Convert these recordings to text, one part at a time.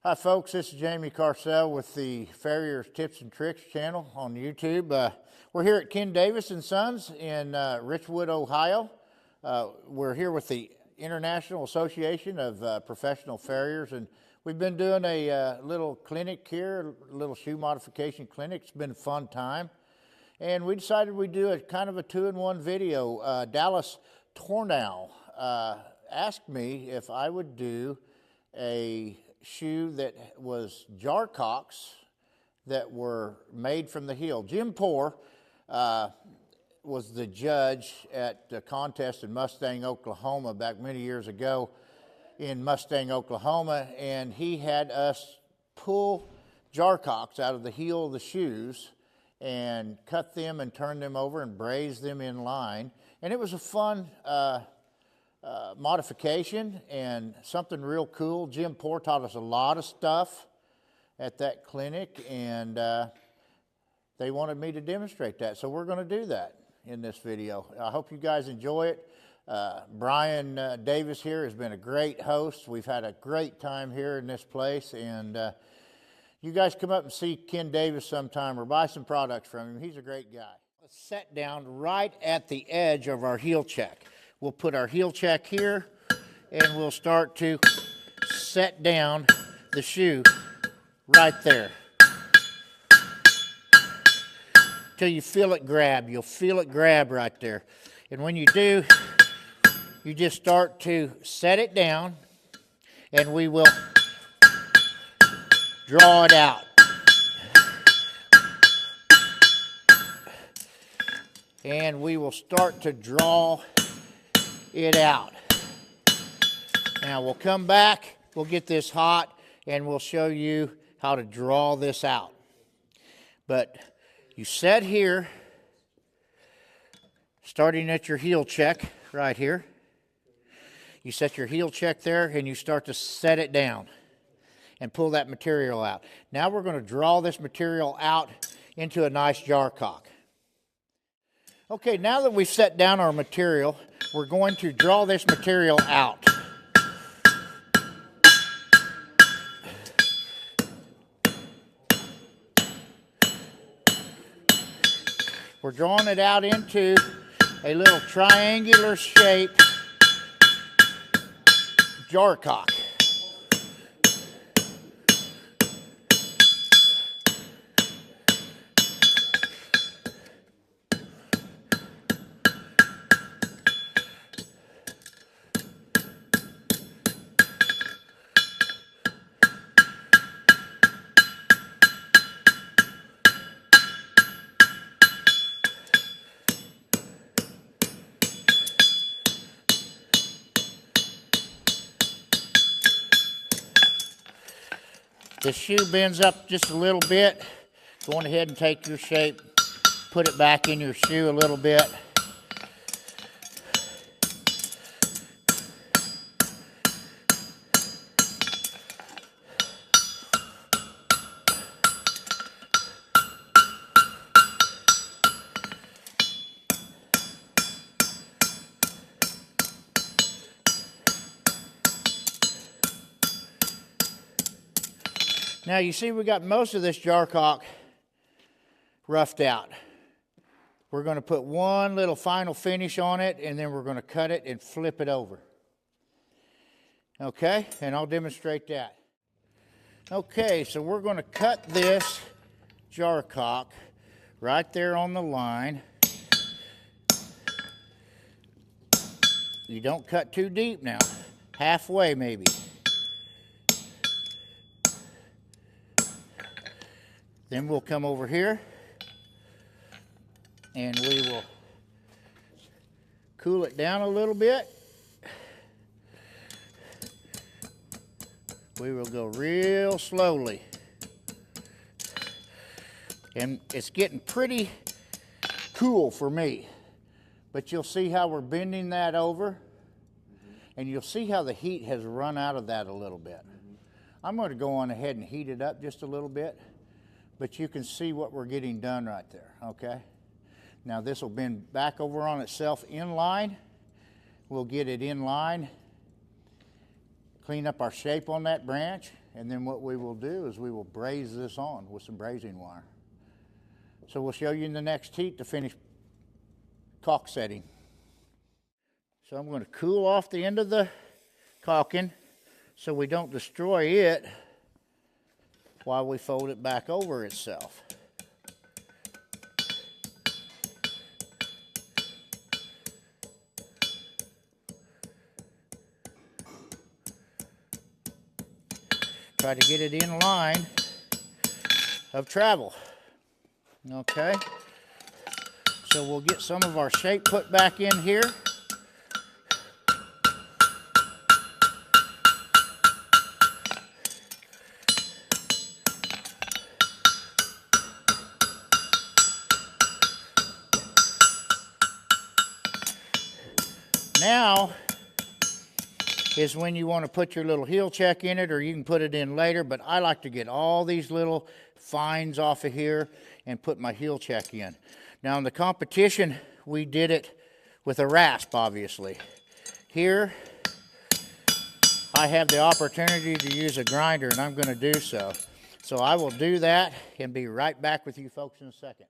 Hi folks, this is Jamie Carcel with the Farriers Tips and Tricks channel on YouTube. We're here at Ken Davis & Sons in Richwood, Ohio. We're here with the International Association of Professional Farriers, and we've been doing a little clinic here, a little shoe modification clinic. It's been a fun time. And we decided we'd do a kind of a two-in-one video. Dallas Tornow asked me if I would do a shoe that was jar calks that were made from the heel. Jim Poor was the judge at the contest in Mustang, Oklahoma back many years ago in Mustang, Oklahoma, and he had us pull jar calks out of the heel of the shoes and cut them and turn them over and braze them in line. And it was a fun modification and something real cool. Jim Poor taught us a lot of stuff at that clinic, and they wanted me to demonstrate that. So we're going to do that in this video. I hope you guys enjoy it. Brian Davis here has been a great host. We've had a great time here in this place, and you guys come up and see Ken Davis sometime or buy some products from him. He's a great guy. Let's set down right at the edge of our heel check. We'll put our heel check here, and we'll start to set down the shoe right there till you feel it grab. You'll feel it grab right there. And when you do, you just start to set it down, and we will draw it out. And we will start to draw it out. Now we'll come back, we'll get this hot, and we'll show you how to draw this out. But you set here, starting at your heel check right here. You set your heel check there, and you start to set it down and pull that material out. Now we're going to draw this material out into a nice jar calk. Okay, now that we've set down our material, we're going to draw this material out. We're drawing it out into a little triangular shape jar calk. The shoe bends up just a little bit. Go on ahead and take your shape, put it back in your shoe a little bit. Now you see we got most of this jar calk roughed out. We're going to put one little final finish on it, and then we're going to cut it and flip it over. Okay, and I'll demonstrate that. Okay, so we're going to cut this jar calk right there on the line. You don't cut too deep now, halfway maybe. Then we'll come over here and we will cool it down a little bit. We will go real slowly. And it's getting pretty cool for me. But you'll see how we're bending that over, and you'll see how the heat has run out of that a little bit. I'm going to go on ahead and heat it up just a little bit. But you can see what we're getting done right there, okay? Now this will bend back over on itself in line. We'll get it in line, clean up our shape on that branch, And then what we will do is we will braze this on with some brazing wire. So we'll show you in the next heat the finished caulk setting. So I'm going to cool off the end of the caulking so we don't destroy it while we fold it back over itself. Try to get it in line of travel. Okay, so we'll get some of our shape put back in here. Now is when you want to put your little heel check in it, or you can put it in later, but I like to get all these little fines off of here and put my heel check in. Now in the competition, we did it with a rasp, obviously. Here, I have the opportunity to use a grinder, and I'm going to do so. So I will do that and be right back with you folks in a second.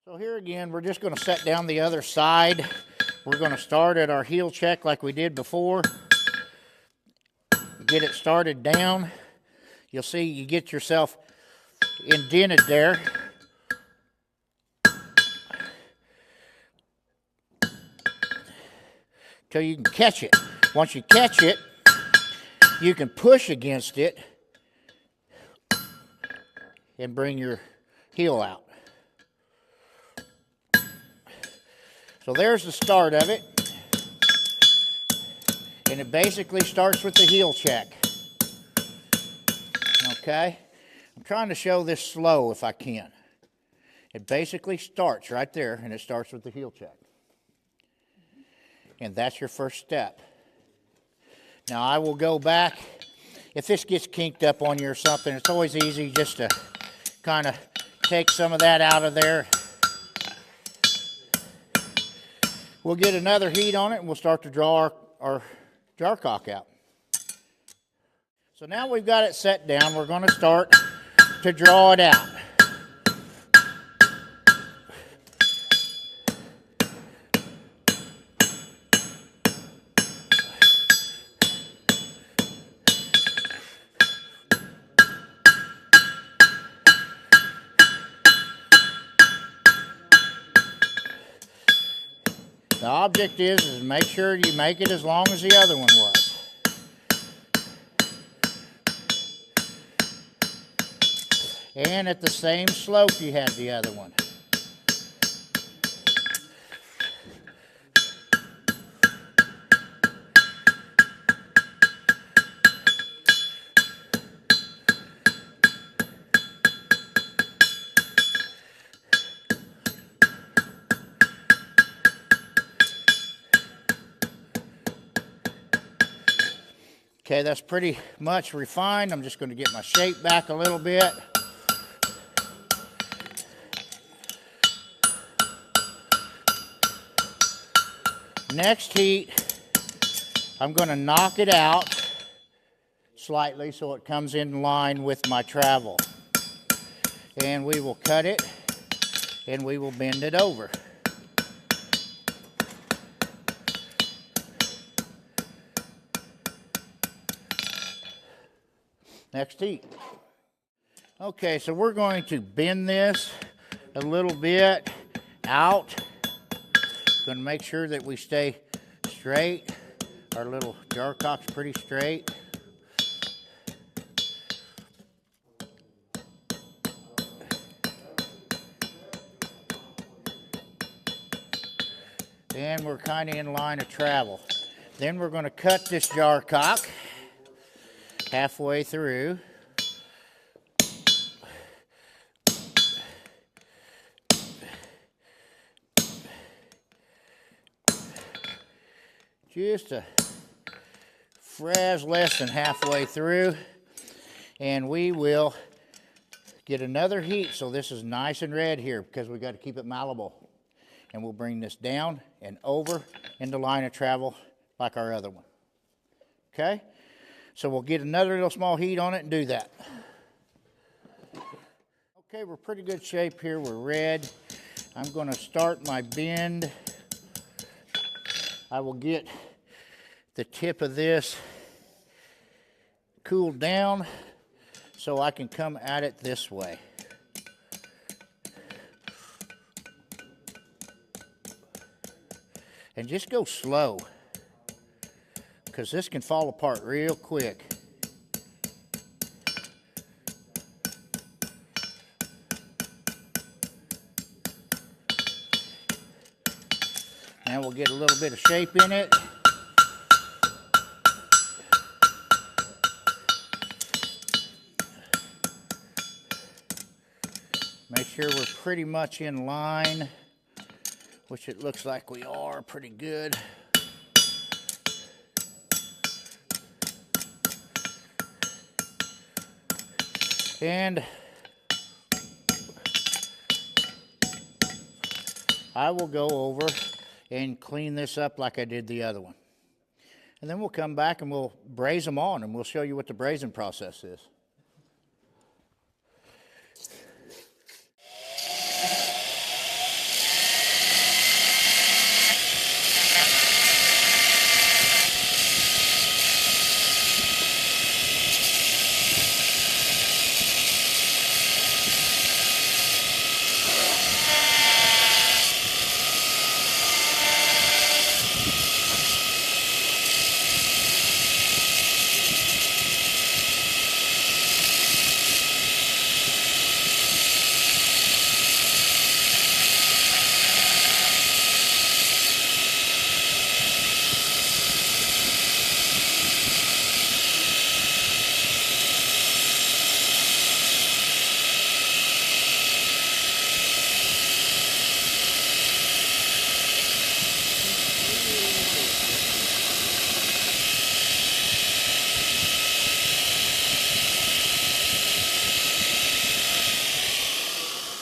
So here again, we're just going to set down the other side. We're going to start at our heel check like we did before. Get it started down. You'll see you get yourself indented there. Till you can catch it. Once you catch it, you can push against it and bring your heel out. So there's the start of it. And it basically starts with the heel check. Okay? I'm trying to show this slow if I can. It basically starts right there, and it starts with the heel check. And that's your first step. Now I will go back. If this gets kinked up on you or something, it's always easy just to kind of take some of that out of there. We'll get another heat on it, and we'll start to draw our jar caulk out. So now we've got it set down, we're going to start to draw it out. The object is make sure you make it as long as the other one was. And at the same slope you had the other one. Okay, that's pretty much refined. I'm just going to get my shape back a little bit. Next heat, I'm going to knock it out slightly so it comes in line with my travel. And we will cut it and we will bend it over. Next heat. Okay, so we're going to bend this a little bit out. Going to make sure that we stay straight Our little jar cock's pretty straight. And we're kind of in line of travel. Then we're going to cut this jar cock halfway through. Just a frazzle less than halfway through. And we will get another heat so this is nice and red here because we got to keep it malleable. And we'll bring this down and over into line of travel like our other one. Okay? So we'll get another little small heat on it and do that. Okay, we're pretty good shape here. We're red. I'm going to start my bend. I will get the tip of this cooled down so I can come at it this way. And just go slow, because this can fall apart real quick. Now we'll get a little bit of shape in it. Make sure we're pretty much in line, which it looks like we are pretty good. And I will go over and clean this up like I did the other one. And then we'll come back and we'll braze them on and we'll show you what the brazing process is.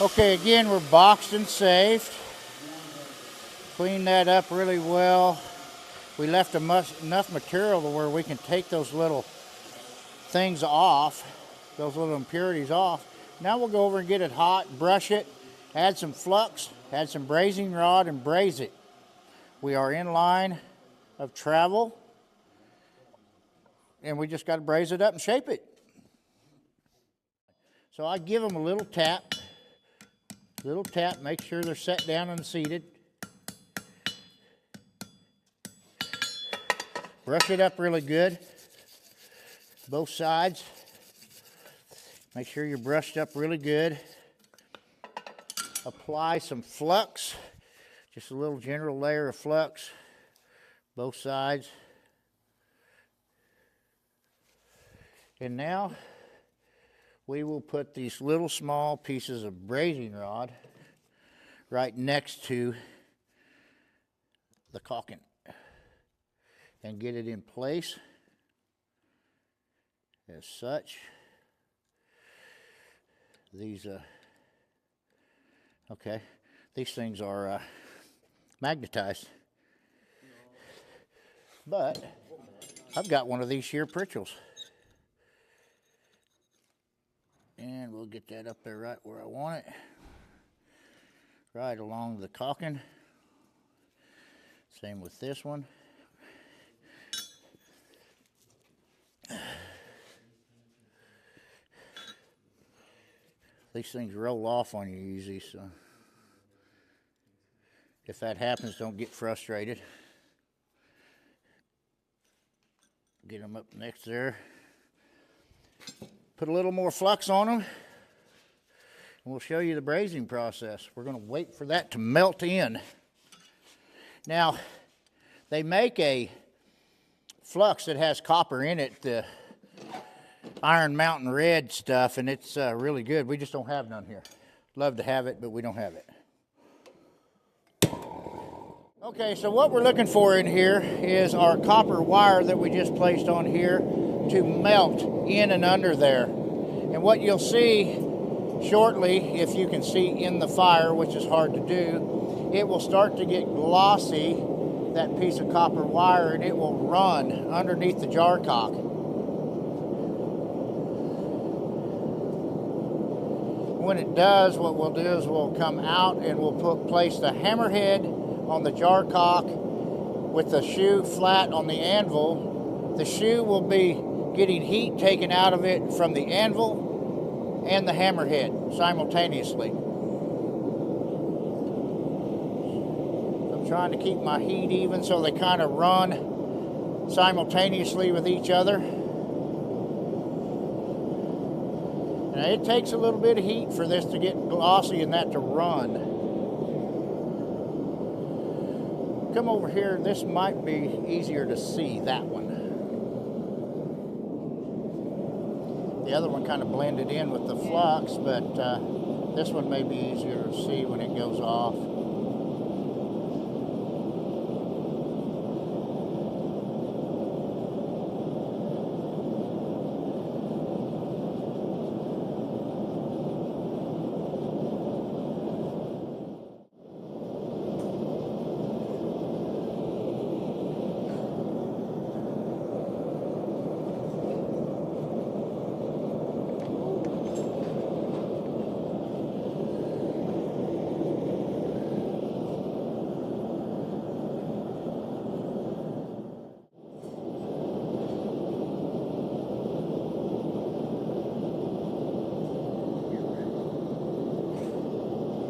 Okay, again, we're boxed and saved. Clean that up really well. We left enough material to where we can take those little things off, those little impurities off. Now we'll go over and get it hot, brush it, add some flux, add some brazing rod, and braze it. We are in line of travel, and we just got to braze it up and shape it. So I give them a little tap, make sure they're set down and seated. Brush it up really good, both sides. Make sure you're brushed up really good. Apply some flux, just a little general layer of flux, both sides. And now we will put these little small pieces of brazing rod right next to the caulking and get it in place as such. These okay, these things are magnetized, but I've got one of these sheer pritchels. And we'll get that up there right where I want it. Right along the caulking. Same with this one. These things roll off on you easy, so if that happens, don't get frustrated. Get them up next there. Put a little more flux on them. And we'll show you the brazing process. We're going to wait for that to melt in. Now, they make a flux that has copper in it, the Iron Mountain Red stuff, and it's really good. We just don't have none here. Love to have it, but we don't have it. Okay, so what we're looking for in here is our copper wire that we just placed on here to melt in and under there. And what you'll see shortly, if you can see in the fire, which is hard to do, it will start to get glossy, that piece of copper wire, and it will run underneath the jar cock. When it does, what we'll do is we'll come out and we'll place the hammerhead on the jar cock with the shoe flat on the anvil. The shoe will be getting heat taken out of it from the anvil and the hammerhead simultaneously. I'm trying to keep my heat even so they kind of run simultaneously with each other. Now it takes a little bit of heat for this to get glossy and that to run. Come over here, this might be easier to see, that one. The other one kind of blended in with the flux, but this one may be easier to see when it goes off.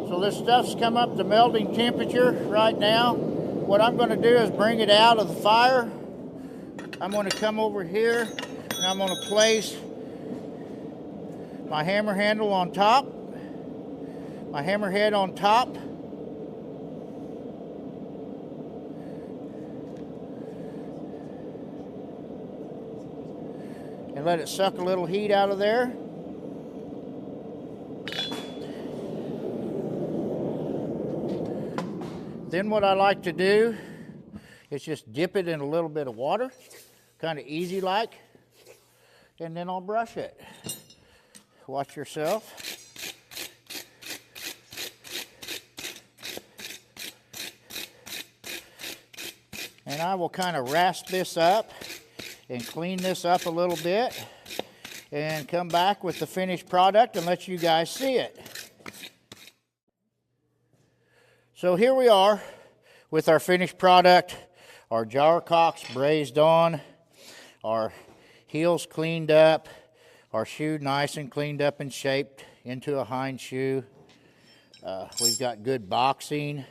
So this stuff's come up to melting temperature right now. What I'm going to do is bring it out of the fire. I'm going to come over here and I'm going to place my hammer handle on top, my hammerhead on top. And let it suck a little heat out of there. Then what I like to do is just dip it in a little bit of water, kind of easy like, and then I'll brush it. Watch yourself. And I will kind of rasp this up and clean this up a little bit and come back with the finished product and let you guys see it. So here we are with our finished product, our jar cocks brazed on, our heels cleaned up, our shoe nice and cleaned up and shaped into a hind shoe. We've got good boxing,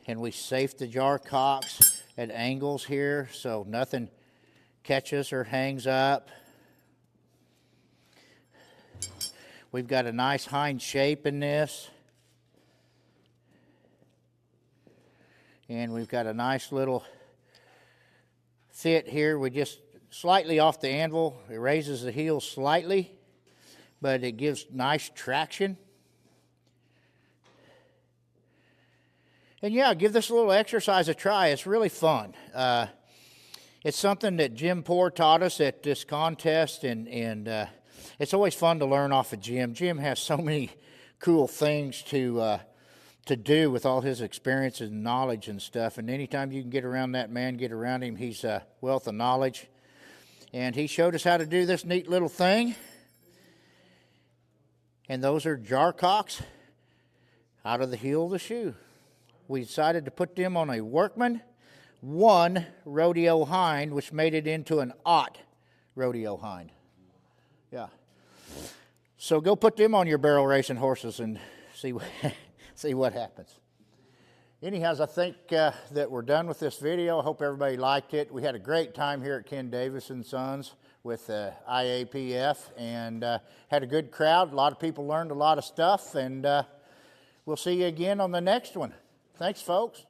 and we safed the jar cocks at angles here so nothing catches or hangs up. We've got a nice hind shape in this. And we've got a nice little fit here. We just slightly off the anvil. It raises the heel slightly, but it gives nice traction. And yeah, give this little exercise a try. It's really fun. It's something that Jim Poor taught us at this contest, and it's always fun to learn off of Jim. Jim has so many cool things to do with all his experience and knowledge and stuff. And anytime you can get around that man, get around him, he's a wealth of knowledge. And he showed us how to do this neat little thing. And those are jar cocks out of the heel of the shoe. We decided to put them on a Workman 1 rodeo hind, which made it into an Ott rodeo hind. Yeah. So go put them on your barrel racing horses and see what happens. anyhow, I think that we're done with this video. I hope everybody liked it. We had a great time here at Ken Davis and Sons with IAPF, and had a good crowd. A lot of people learned a lot of stuff, and we'll see you again on the next one. Thanks, folks.